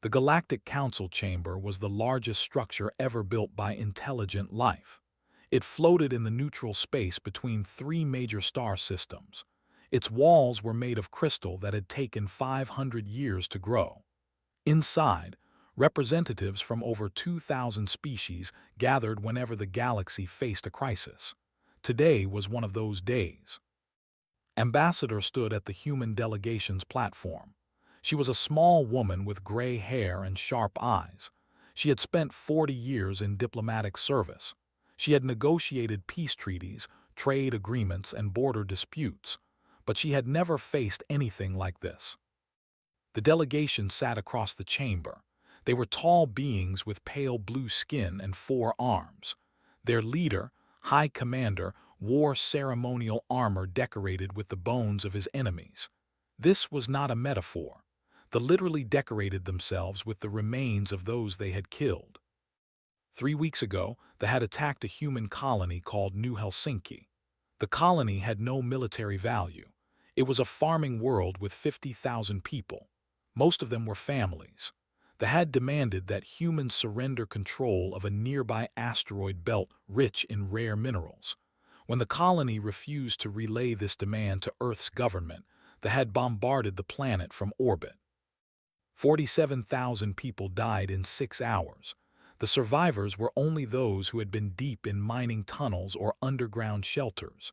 The Galactic Council Chamber was the largest structure ever built by intelligent life. It floated in the neutral space between three major star systems. Its walls were made of crystal that had taken 500 years to grow. Inside, representatives from over 2,000 species gathered whenever the galaxy faced a crisis. Today was one of those days. Ambassador stood at the human delegation's platform. She was a small woman with gray hair and sharp eyes. She had spent 40 years in diplomatic service. She had negotiated peace treaties, trade agreements, and border disputes, but she had never faced anything like this. The delegation sat across the chamber. They were tall beings with pale blue skin and 4 arms. Their leader, High Commander, wore ceremonial armor decorated with the bones of his enemies. This was not a metaphor. They literally decorated themselves with the remains of those they had killed. 3 weeks ago, they had attacked a human colony called New Helsinki. The colony had no military value. It was a farming world with 50,000 people. Most of them were families. They had demanded that humans surrender control of a nearby asteroid belt rich in rare minerals. When the colony refused to relay this demand to Earth's government, they had bombarded the planet from orbit. 47,000 people died in 6 hours. The survivors were only those who had been deep in mining tunnels or underground shelters.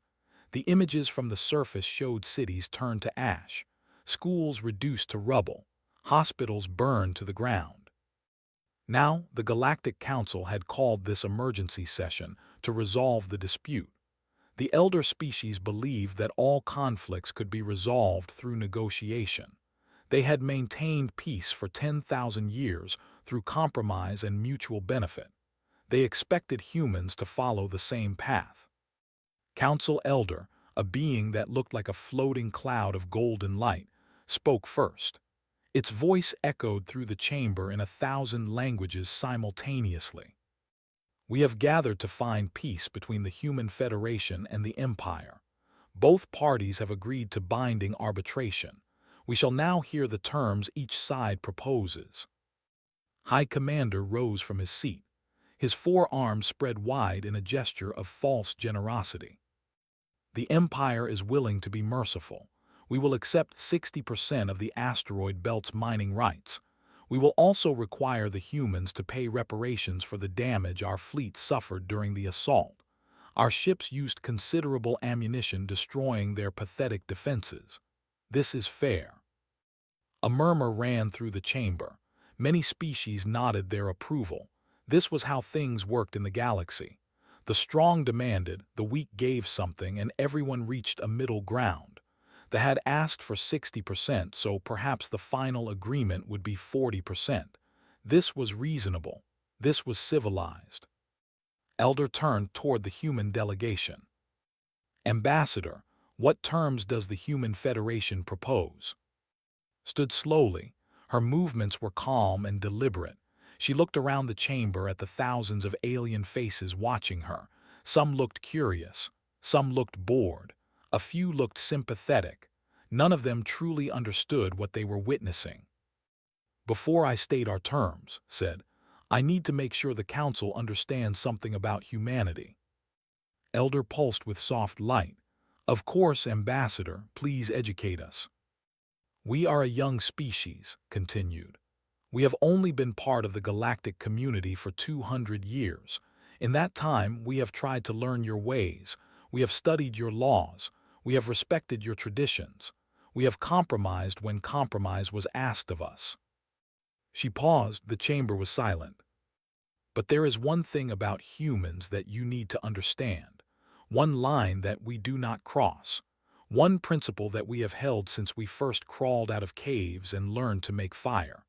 The images from the surface showed cities turned to ash, schools reduced to rubble, hospitals burned to the ground. Now, the Galactic Council had called this emergency session to resolve the dispute. The elder species believed that all conflicts could be resolved through negotiation. They had maintained peace for 10,000 years through compromise and mutual benefit. They expected humans to follow the same path. Council Elder, a being that looked like a floating cloud of golden light, spoke first. Its voice echoed through the chamber in 1,000 languages simultaneously. We have gathered to find peace between the Human Federation and the Empire. Both parties have agreed to binding arbitration. We shall now hear the terms each side proposes. High Commander rose from his seat. His 4 arms spread wide in a gesture of false generosity. The Empire is willing to be merciful. We will accept 60% of the asteroid belt's mining rights. We will also require the humans to pay reparations for the damage our fleet suffered during the assault. Our ships used considerable ammunition destroying their pathetic defenses. This is fair. A murmur ran through the chamber. Many species nodded their approval. This was how things worked in the galaxy. The strong demanded, the weak gave something, and everyone reached a middle ground. They had asked for 60%, so perhaps the final agreement would be 40%. This was reasonable. This was civilized. Elder turned toward the human delegation. Ambassador, what terms does the Human Federation propose? Stood slowly. Her movements were calm and deliberate. She looked around the chamber at the thousands of alien faces watching her. Some looked curious. Some looked bored. A few looked sympathetic. None of them truly understood what they were witnessing. Before I state our terms, said, I need to make sure the Council understands something about humanity. Elder pulsed with soft light. Of course, Ambassador, please educate us. We are a young species, continued. We have only been part of the galactic community for 200 years. In that time, we have tried to learn your ways. We have studied your laws. We have respected your traditions. We have compromised when compromise was asked of us. She paused. The chamber was silent. But there is one thing about humans that you need to understand. One line that we do not cross. One principle that we have held since we first crawled out of caves and learned to make fire.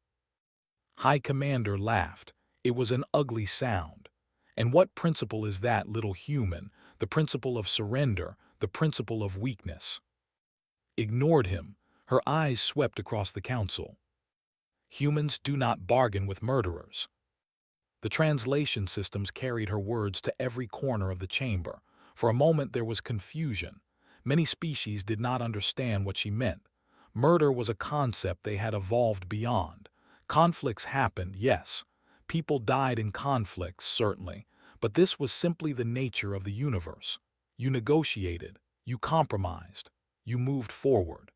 High Commander laughed. It was an ugly sound. And what principle is that, little human? The principle of surrender, the principle of weakness. Ignored him. Her eyes swept across the council. Humans do not bargain with murderers. The translation systems carried her words to every corner of the chamber. For a moment there was confusion. Many species did not understand what she meant. Murder was a concept they had evolved beyond. Conflicts happened, yes. People died in conflicts, certainly, but this was simply the nature of the universe. You negotiated, you compromised, you moved forward.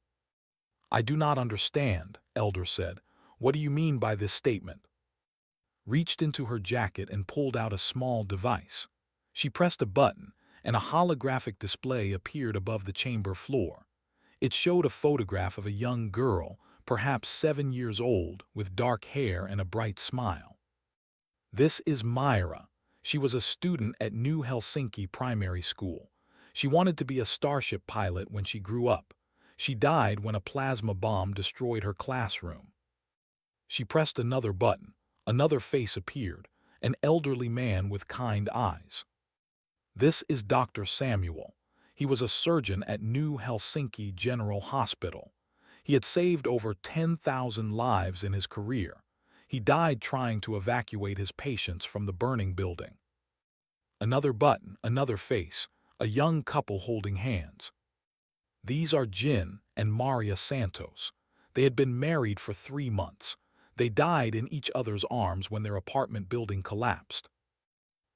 I do not understand, Elder said. What do you mean by this statement? Reached into her jacket and pulled out a small device. She pressed a button, and a holographic display appeared above the chamber floor. It showed a photograph of a young girl, perhaps 7 years old, with dark hair and a bright smile. This is Myra. She was a student at New Helsinki Primary School. She wanted to be a starship pilot when she grew up. She died when a plasma bomb destroyed her classroom. She pressed another button. Another face appeared, an elderly man with kind eyes. This is Dr. Samuel. He was a surgeon at New Helsinki General Hospital. He had saved over 10,000 lives in his career. He died trying to evacuate his patients from the burning building. Another button, another face, a young couple holding hands. These are Jin and Maria Santos. They had been married for 3 months. They died in each other's arms when their apartment building collapsed.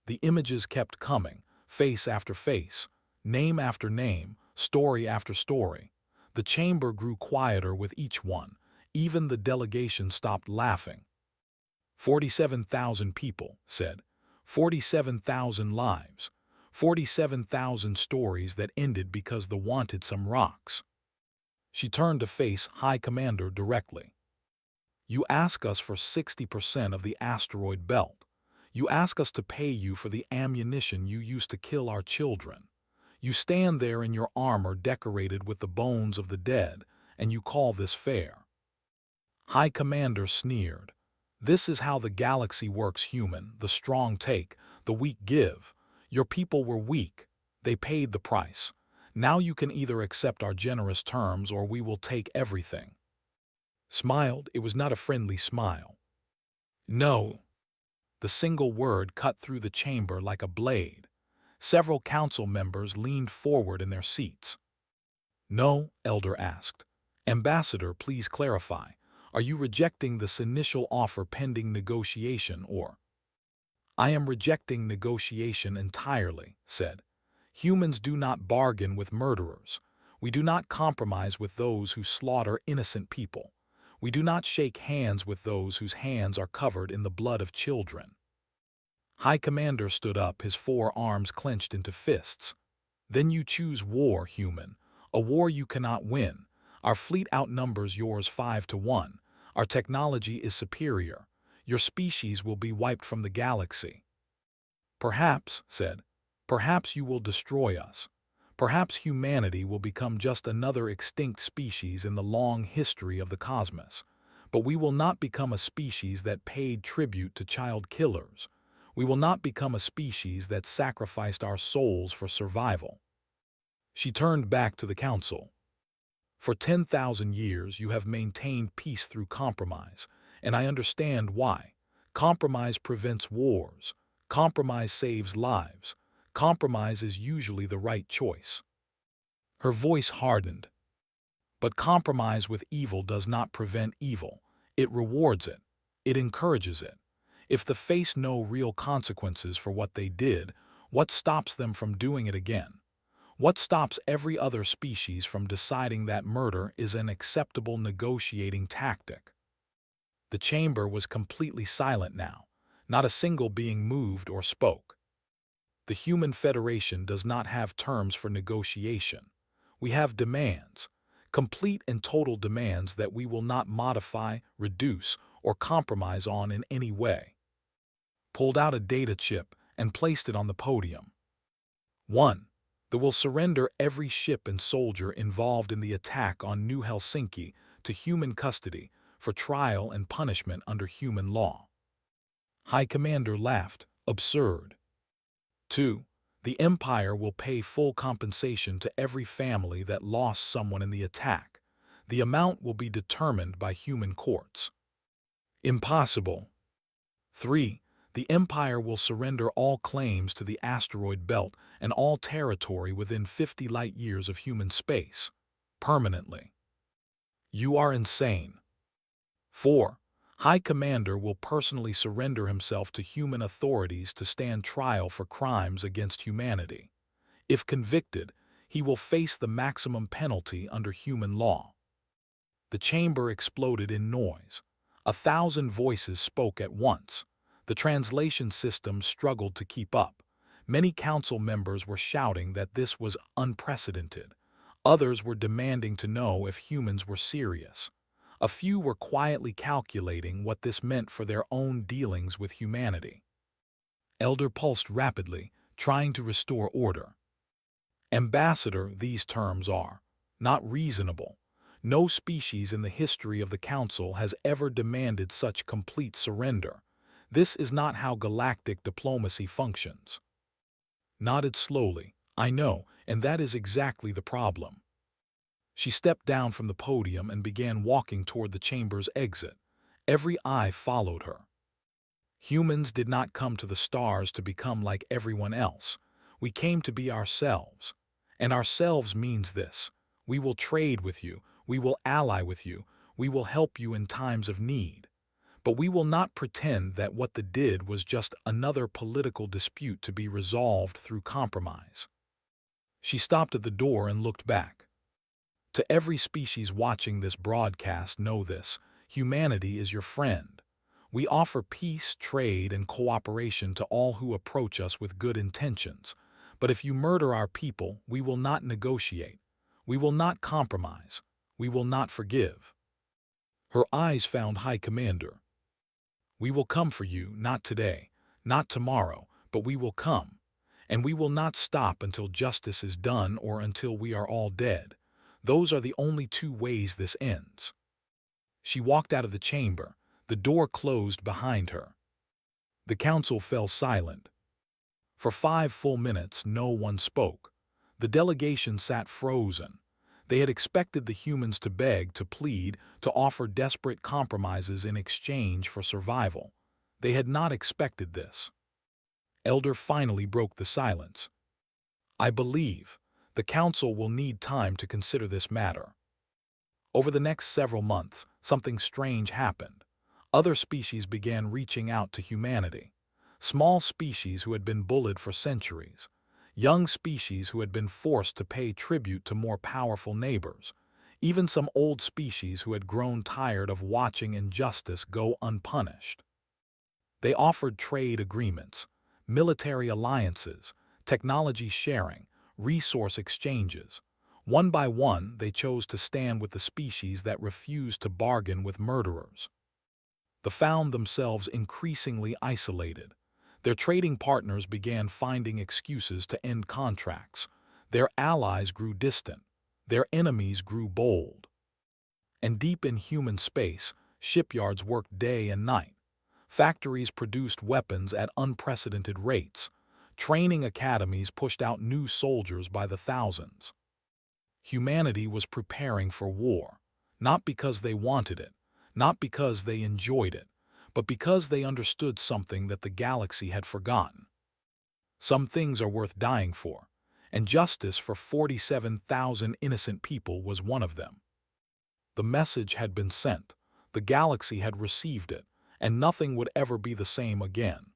The images kept coming, face after face, name after name, story after story. The chamber grew quieter with each one. Even the delegation stopped laughing. 47,000 people, said. 47,000 lives. 47,000 stories that ended because the wanted some rocks. She turned to face High Commander directly. You ask us for 60% of the asteroid belt. You ask us to pay you for the ammunition you used to kill our children. You stand there in your armor decorated with the bones of the dead, and you call this fair. High Commander sneered. This is how the galaxy works, human. The strong take, the weak give. Your people were weak. They paid the price. Now you can either accept our generous terms or we will take everything. Smiled, it was not a friendly smile. No. The single word cut through the chamber like a blade. Several council members leaned forward in their seats. No, Elder asked. Ambassador, please clarify. Are you rejecting this initial offer pending negotiation or? I am rejecting negotiation entirely, said. Humans do not bargain with murderers. We do not compromise with those who slaughter innocent people. We do not shake hands with those whose hands are covered in the blood of children. High Commander stood up, his 4 arms clenched into fists. Then you choose war, human. A war you cannot win. Our fleet outnumbers yours 5-1. Our technology is superior. Your species will be wiped from the galaxy. Perhaps, said, perhaps you will destroy us. Perhaps humanity will become just another extinct species in the long history of the cosmos. But we will not become a species that paid tribute to child killers. We will not become a species that sacrificed our souls for survival. She turned back to the council. For 10,000 years you have maintained peace through compromise, and I understand why. Compromise prevents wars. Compromise saves lives. Compromise is usually the right choice. Her voice hardened. But compromise with evil does not prevent evil. It rewards it. It encourages it. If they face no real consequences for what they did, what stops them from doing it again? What stops every other species from deciding that murder is an acceptable negotiating tactic? The chamber was completely silent now. Not a single being moved or spoke. The Human Federation does not have terms for negotiation. We have demands, complete and total demands that we will not modify, reduce, or compromise on in any way. Pulled out a data chip and placed it on the podium. 1. They will surrender every ship and soldier involved in the attack on New Helsinki to human custody for trial and punishment under human law. High Commander laughed. Absurd. 2. The Empire will pay full compensation to every family that lost someone in the attack. The amount will be determined by human courts. Impossible. 3. The Empire will surrender all claims to the asteroid belt and all territory within 50 light-years of human space. Permanently. You are insane. 4. High Commander will personally surrender himself to human authorities to stand trial for crimes against humanity. If convicted, he will face the maximum penalty under human law. The chamber exploded in noise. 1,000 voices spoke at once. The translation system struggled to keep up. Many council members were shouting that this was unprecedented. Others were demanding to know if humans were serious. A few were quietly calculating what this meant for their own dealings with humanity. Elder pulsed rapidly, trying to restore order. Ambassador, these terms are not reasonable. No species in the history of the Council has ever demanded such complete surrender. This is not how galactic diplomacy functions. Nodded slowly. I know, and that is exactly the problem. She stepped down from the podium and began walking toward the chamber's exit. Every eye followed her. Humans did not come to the stars to become like everyone else. We came to be ourselves. And ourselves means this: we will trade with you, we will ally with you, we will help you in times of need. But we will not pretend that what they did was just another political dispute to be resolved through compromise. She stopped at the door and looked back. To every species watching this broadcast, know this: humanity is your friend. We offer peace, trade, and cooperation to all who approach us with good intentions. But if you murder our people, we will not negotiate. We will not compromise. We will not forgive. Her eyes found High Commander. We will come for you, not today, not tomorrow, but we will come. And we will not stop until justice is done or until we are all dead. Those are the only two ways this ends. She walked out of the chamber. The door closed behind her. The council fell silent. For 5 full minutes, no one spoke. The delegation sat frozen. They had expected the humans to beg, to plead, to offer desperate compromises in exchange for survival. They had not expected this. Elder finally broke the silence. I believe the council will need time to consider this matter. Over the next several months, something strange happened. Other species began reaching out to humanity. Small species who had been bullied for centuries. Young species who had been forced to pay tribute to more powerful neighbors. Even some old species who had grown tired of watching injustice go unpunished. They offered trade agreements, military alliances, technology sharing, resource exchanges. One by one, they chose to stand with the species that refused to bargain with murderers. They found themselves increasingly isolated. Their trading partners began finding excuses to end contracts. Their allies grew distant. Their enemies grew bold. And deep in human space, shipyards worked day and night. Factories produced weapons at unprecedented rates. Training academies pushed out new soldiers by the thousands. Humanity was preparing for war, not because they wanted it, not because they enjoyed it, but because they understood something that the galaxy had forgotten. Some things are worth dying for, and justice for 47,000 innocent people was one of them. The message had been sent, the galaxy had received it, and nothing would ever be the same again.